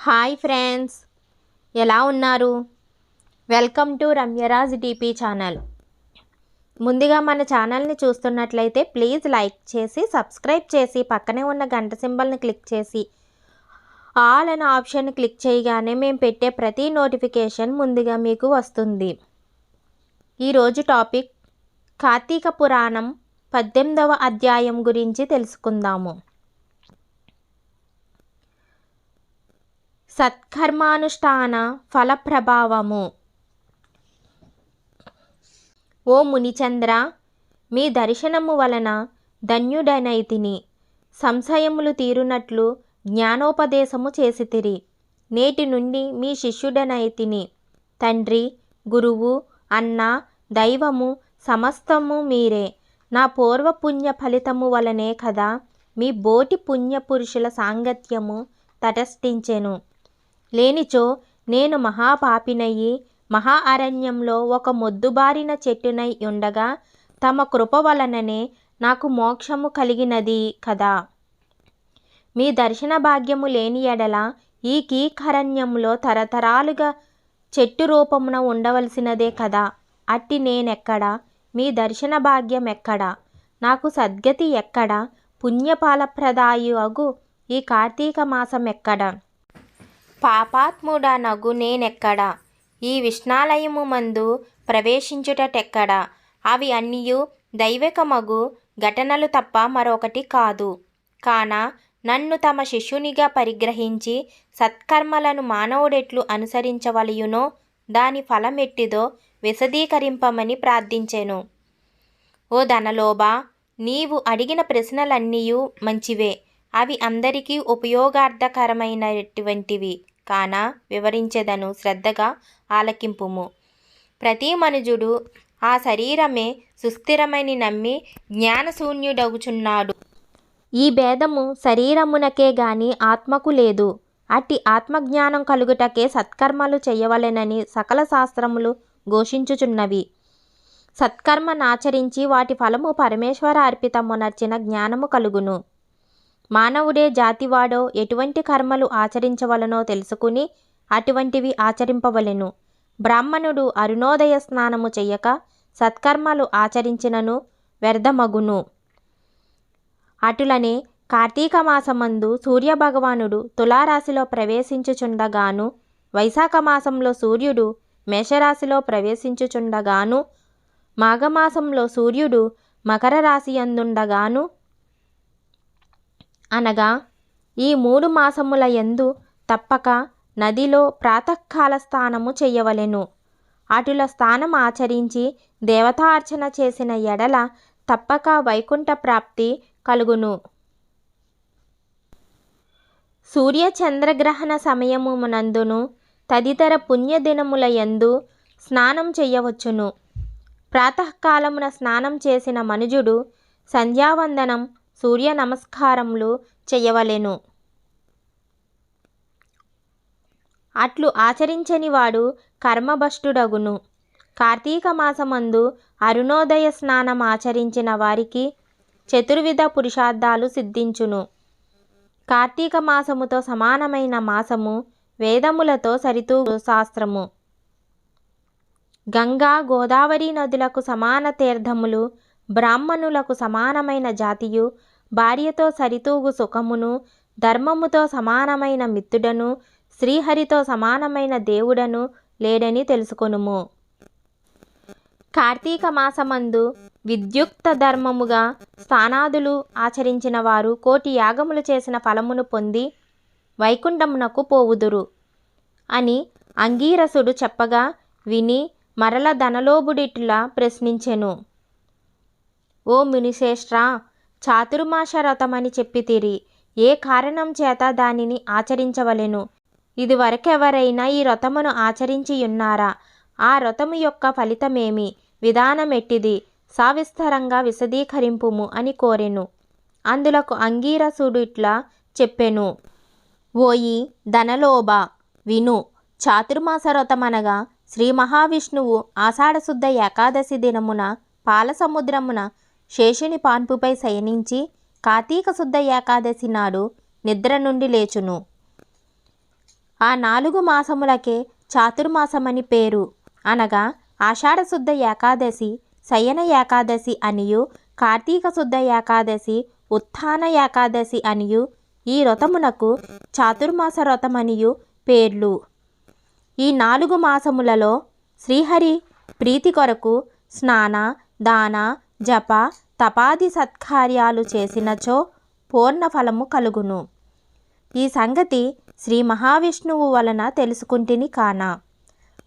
Hi friends, ఎలా ఉన్నారు? Welcome to Ramyaraj DP channel. ముందుగా మన ఛానల్ని చూస్తున్నట్లయితే ప్లీజ్ లైక్ చేసి సబ్స్క్రైబ్ చేసి పక్కనే ఉన్న గంట సింబల్ని క్లిక్ చేసి ఆల్ అనే ఆప్షన్ క్లిక్ చేయగానే మేము పెట్టే ప్రతి నోటిఫికేషన్ ముందుగా మీకు వస్తుంది. ఈరోజు టాపిక్ కార్తీక పురాణం 18వ అధ్యాయం గురించి తెలుసుకుందాము. సత్కర్మానుష్ఠాన ఫల ప్రభావము. ఓ మునిచంద్ర, మీ దర్శనము వలన ధన్యుడనైతిని. సంశయములు తీరునట్లు జ్ఞానోపదేశము చేసితిరి. నేటి నుండి మీ శిష్యుడనైతిని. తండ్రి, గురువు, అన్న, దైవము సమస్తము మీరే. నా పూర్వ పుణ్య ఫలితము వలనే కదా మీ బోటి పుణ్యపురుషుల సాంగత్యము తటస్థించెను. లేనిచో నేను మహాపాపినయ్యి మహా అరణ్యంలో ఒక మొద్దుబారిన చెట్టునై ఉండగా తమ కృప వలననే నాకు మోక్షము కలిగినది కదా. మీ దర్శన భాగ్యము లేని ఎడల ఈ కీకరణ్యంలో తరతరాలుగా చెట్టు రూపమున ఉండవలసినదే కదా. అట్టి నేనెక్కడా? మీ దర్శన భాగ్యం ఎక్కడా? నాకు సద్గతి ఎక్కడా? పుణ్యఫలప్రదాయగు ఈ కార్తీక మాసం ఎక్కడా? పాపాత్ముడనగు నేనెక్కడా? ఈ విష్ణాలయము మందు ప్రవేశించుటటెక్కడా? అవి అన్నియు దైవికమగు ఘటనలు తప్ప మరొకటి కాదు. కాన నన్ను తమ శిష్యునిగా పరిగ్రహించి సత్కర్మలను మానవుడెట్లు అనుసరించవలయునో దాని ఫలమెట్టిదో విశదీకరింపమని ప్రార్థించెను. ఓ ధనలోభా, నీవు అడిగిన ప్రశ్నలన్నీయు మంచివే. అవి అందరికీ ఉపయోగార్థకరమైనటువంటివి కాన వివరించెదను, శ్రద్ధగా ఆలకింపుము. ప్రతి మనుజుడు ఆ శరీరమే సుస్థిరమని నమ్మి జ్ఞానశూన్యుడగుచున్నాడు. ఈ భేదము శరీరమునకే గాని ఆత్మకు లేదు. అట్టి ఆత్మజ్ఞానం కలుగుటకే సత్కర్మలు చేయవలెనని సకల శాస్త్రములు ఘోషించుచున్నవి. సత్కర్మనాచరించి వాటి ఫలము పరమేశ్వర అర్పితమునర్చిన జ్ఞానము కలుగును. మానవుడే జాతివాడో ఎటువంటి కర్మలు ఆచరించవలనో తెలుసుకుని అటువంటివి ఆచరింపవలెను. బ్రాహ్మణుడు అరుణోదయ స్నానము చెయ్యక సత్కర్మలు ఆచరించినను వ్యర్థమగును. అటులనే కార్తీక మాసమందు సూర్యభగవానుడు తులారాశిలో ప్రవేశించుచుండగాను, వైశాఖ మాసంలో సూర్యుడు మేషరాశిలో ప్రవేశించుచుండగాను, మాఘమాసంలో సూర్యుడు మకర రాశియందుండగాను, అనగా ఈ 3 మాసముల యందు తప్పక నదిలో ప్రాతకాల స్నానము చెయ్యవలెను. అటుల స్నానం ఆచరించి దేవతార్చన చేసిన ఎడల తప్పక వైకుంఠ ప్రాప్తి కలుగును. సూర్య చంద్రగ్రహణ సమయమునందును తదితర పుణ్యదినముల యందు స్నానం చెయ్యవచ్చును. ప్రాతకాలమున స్నానం చేసిన మనుజుడు సంధ్యావందనం, సూర్య నమస్కారములు చెయ్యవలెను. అట్లు ఆచరించని వాడు కర్మభ్రష్టుడగును. కార్తీక మాసమందు అరుణోదయ స్నానం ఆచరించిన వారికి చతుర్విధ పురుషార్థాలు సిద్ధించును. కార్తీక మాసముతో సమానమైన మాసము వేదములతో సరితూగు శాస్త్రము. గంగా, గోదావరి నదులకు సమాన తీర్థములు, బ్రాహ్మణులకు సమానమైన జాతియు, భార్యతో సరితూగు సుఖమును, ధర్మముతో సమానమైన మిత్రుడను, శ్రీహరితో సమానమైన దేవుడను లేడని తెలుసుకొనుము. కార్తీక మాసమందు విద్యుక్త ధర్మముగా స్నానాదులు ఆచరించిన వారు 1,000,000 యాగములు చేసిన ఫలమును పొంది వైకుంఠమునకు పోవుదురు అని అంగీరసుడు చెప్పగా విని మరల ధనలోభుడిట్లా ప్రశ్నించెను. ఓ మునిశ్రేష్ఠా, చాతుర్మాస వ్రతమని చెప్పితిరి. ఏ కారణం చేత దానిని ఆచరించవలెను? ఇది వరకెవరైనా ఈ వ్రతమును ఆచరించియున్నారా? ఆ వ్రతము యొక్క ఫలితమేమి? విధానమెట్టిది? సవిస్తరంగా విశదీకరింపుము అని కోరెను. అందులకు అంగీరసుడిట్లా చెప్పెను. ఓయి ధనలోభా, విను. చాతుర్మాస వ్రతమనగా శ్రీ మహావిష్ణువు ఆషాఢశుద్ధ ఏకాదశి దినమున పాలసముద్రమున శేషుని పాన్పుపై శయనించి కార్తీక శుద్ధ ఏకాదశి నాడు నిద్ర నుండి లేచును. ఆ 4 మాసములకే చాతుర్మాసమని పేరు. అనగా ఆషాఢశుద్ధ ఏకాదశి, శయన ఏకాదశి అనియు, కార్తీక శుద్ధ ఏకాదశి, ఉత్థాన ఏకాదశి అనియు ఈ వ్రతమునకు చాతుర్మాస వ్రతమనియు పేర్లు. ఈ 4 మాసములలో శ్రీహరి ప్రీతి కొరకు స్నాన, దాన, జప, తపాది సత్కార్యాలు చేసినచో పూర్ణ ఫలము కలుగును. ఈ సంగతి శ్రీ మహావిష్ణువు వలన తెలుసుకుంటిని కాన,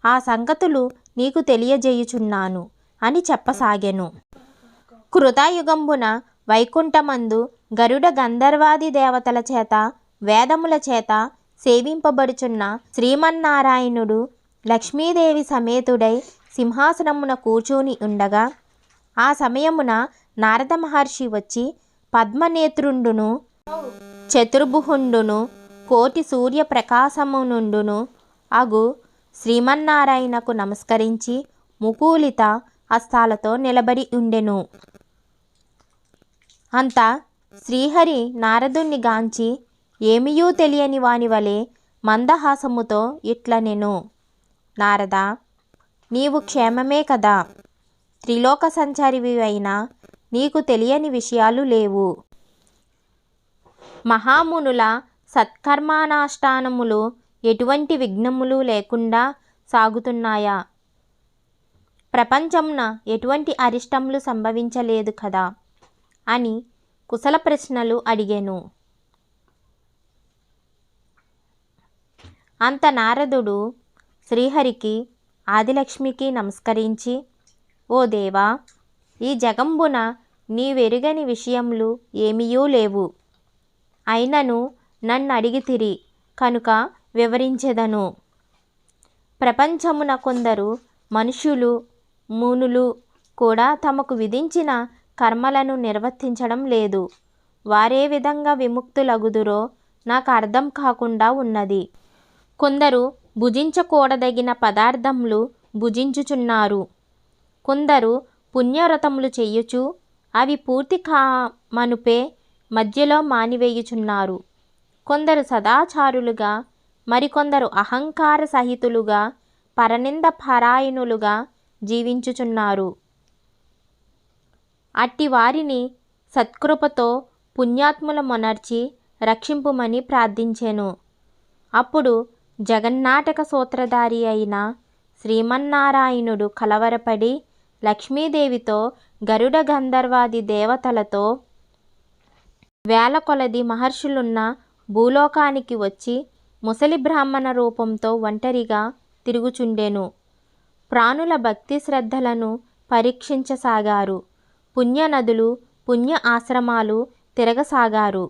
ఆ సంగతులు నీకు తెలియజేయుచున్నాను అని చెప్పసాగెను. కృతాయుగంబున వైకుంఠమందు గరుడ గంధర్వాది దేవతల చేత వేదముల చేత సేవింపబడుచున్న శ్రీమన్నారాయణుడు లక్ష్మీదేవి సమేతుడై సింహాసనమున కూర్చుని ఉండగా, ఆ సమయమున నారద మహర్షి వచ్చి పద్మనేత్రుండును, చతుర్భుజుండును, కోటి సూర్య ప్రకాశమునుండును అగు శ్రీమన్నారాయణకు నమస్కరించి ముకులిత హస్తాలతో నిలబడి ఉండెను. అంతా శ్రీహరి నారదుణ్ణి గాంచి ఏమియూ తెలియని వాని వలె మందహాసముతో ఇట్లనెను. నారదా, నీవు క్షేమమే కదా? త్రిలోక సంచారివి అయినా నీకు తెలియని విషయాలు లేవు. మహామునుల సత్కర్మానుష్ఠానములు ఎటువంటి విఘ్నములు లేకుండా సాగుతున్నాయా? ప్రపంచమున ఎటువంటి అరిష్టములు సంభవించలేదు కదా అని కుశల ప్రశ్నలు అడిగెను. అంత నారదుడు శ్రీహరికి ఆదిలక్ష్మికి నమస్కరించి, ఓ దేవా, ఈ జగంబున నీవెరుగని విషయములు ఏమీయూ లేవు. అయినను నన్ను అడిగితిరి కనుక వివరించెదను. ప్రపంచమున కొందరు మనుష్యులు, మునులు కూడా తమకు విధించిన కర్మలను నిర్వర్తించడం లేదు. వారే విధంగా విముక్తులగుదురో నాకు అర్థం కాకుండా ఉన్నది. కొందరు భుజించకూడదగిన పదార్థములు భుజించుచున్నారు. కొందరు పుణ్యవ్రతములు చెయ్యుచు అవి పూర్తి కామనుపే మధ్యలో మానివేయుచున్నారు. కొందరు సదాచారులుగా, మరికొందరు అహంకార సహితులుగా, పరనింద పరాయణులుగా జీవించుచున్నారు. అట్టి వారిని సత్కృపతో పుణ్యాత్ముల మొనర్చి రక్షింపుమని ప్రార్థించెను. అప్పుడు జగన్నాటక సూత్రధారి అయిన శ్రీమన్నారాయణుడు కలవరపడి లక్ష్మీదేవితో గరుడ గంధర్వాది దేవతలతో వేల కొలది మహర్షులున్న భూలోకానికి వచ్చి ముసలి బ్రాహ్మణ రూపంతో ఒంటరిగా తిరుగుచుండెను. ప్రాణుల భక్తి శ్రద్ధలను పరీక్షించసాగారు. పుణ్యనదులు, పుణ్య ఆశ్రమాలు తిరగసాగారు.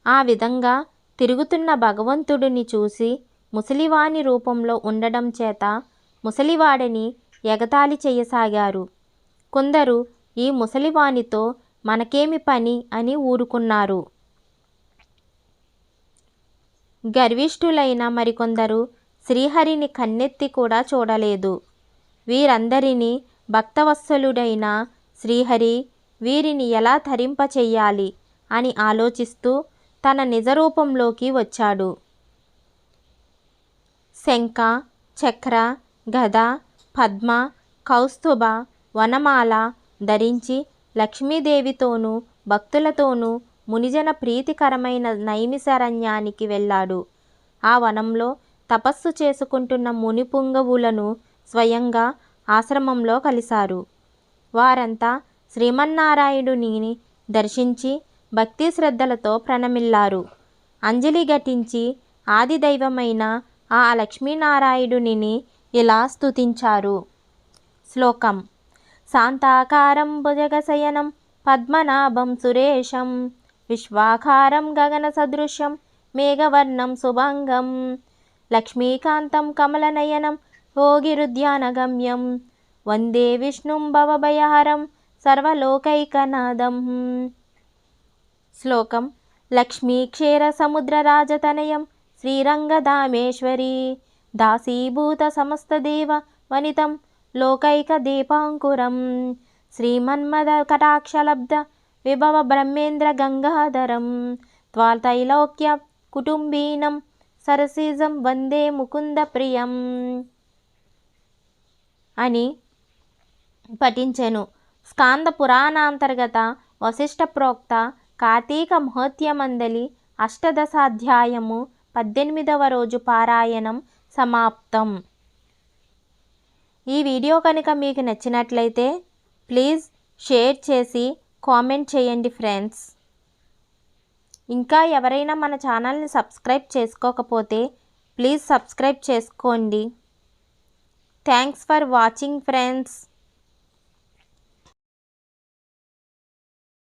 ఆ విధంగా తిరుగుతున్న భగవంతుడిని చూసి ముసలివాని రూపంలో ఉండడం చేత ముసలివాడని ఎగతాళి చేయసాగారు. కొందరు ఈ ముసలివానితో మనకేమి పని అని ఊరుకున్నారు. గర్విష్ఠులైన మరికొందరు శ్రీహరిని కన్నెత్తి కూడా చూడలేదు. వీరందరినీ భక్తవత్సలుడైన శ్రీహరి వీరిని ఎలా తరింపచెయ్యాలి అని ఆలోచిస్తూ తన నిజరూపంలోకి వచ్చాడు. శంఖ, చక్ర, గద, పద్మ, కౌస్తుభ, వనమాల ధరించి లక్ష్మీదేవితోనూ భక్తులతోనూ మునిజన ప్రీతికరమైన నైమిషారణ్యానికి వెళ్ళాడు. ఆ వనంలో తపస్సు చేసుకుంటున్న మునిపుంగవులను స్వయంగా ఆశ్రమంలో కలిశారు. వారంతా శ్రీమన్నారాయణుని దర్శించి భక్తి శ్రద్ధలతో ప్రణమిల్లారు. అంజలి ఘటించి ఆదిదైవమైన ఆ లక్ష్మీనారాయణుని ఇలా స్తుతించారు. శ్లోకం: శాంతాకారం భుజగశయనం పద్మనాభం సురేశం విశ్వాకారం గగన సదృశం మేఘవర్ణం శుభంగం లక్ష్మీకాంతం కమలనయనం యోగిరుద్యానగమ్యం వందే విష్ణుం భవభయహరం సర్వలోకైకనాథం. శ్లోకం: లక్ష్మీ క్షీర సముద్రరాజతనయం శ్రీరంగధామేశ్వరీ దాసీభూత సమస్తదేవ వనితం లోకైక దీపాంకురం శ్రీమన్మద కటాక్షలబ్ధ విభవ బ్రహ్మేంద్ర గంగాధరం త్వాతైలోక్య కుటుంబీనం సరసీజం వందే ముకుంద ప్రియం అని పఠించెను. స్కాంద పురాణాంతర్గత వశిష్ఠ ప్రోక్త కార్తీక మహోత్యమందలి అష్టదశాధ్యాయము 18వ రోజు పారాయణం సమాప్తం. ఈ వీడియో కనుక మీకు నచ్చినట్లయితే ప్లీజ్ షేర్ చేసి కామెంట్ చేయండి ఫ్రెండ్స్. ఇంకా ఎవరైనా మన ఛానల్ని సబ్స్క్రైబ్ చేసుకోకపోతే ప్లీజ్ సబ్స్క్రైబ్ చేసుకోండి. Thanks for watching friends.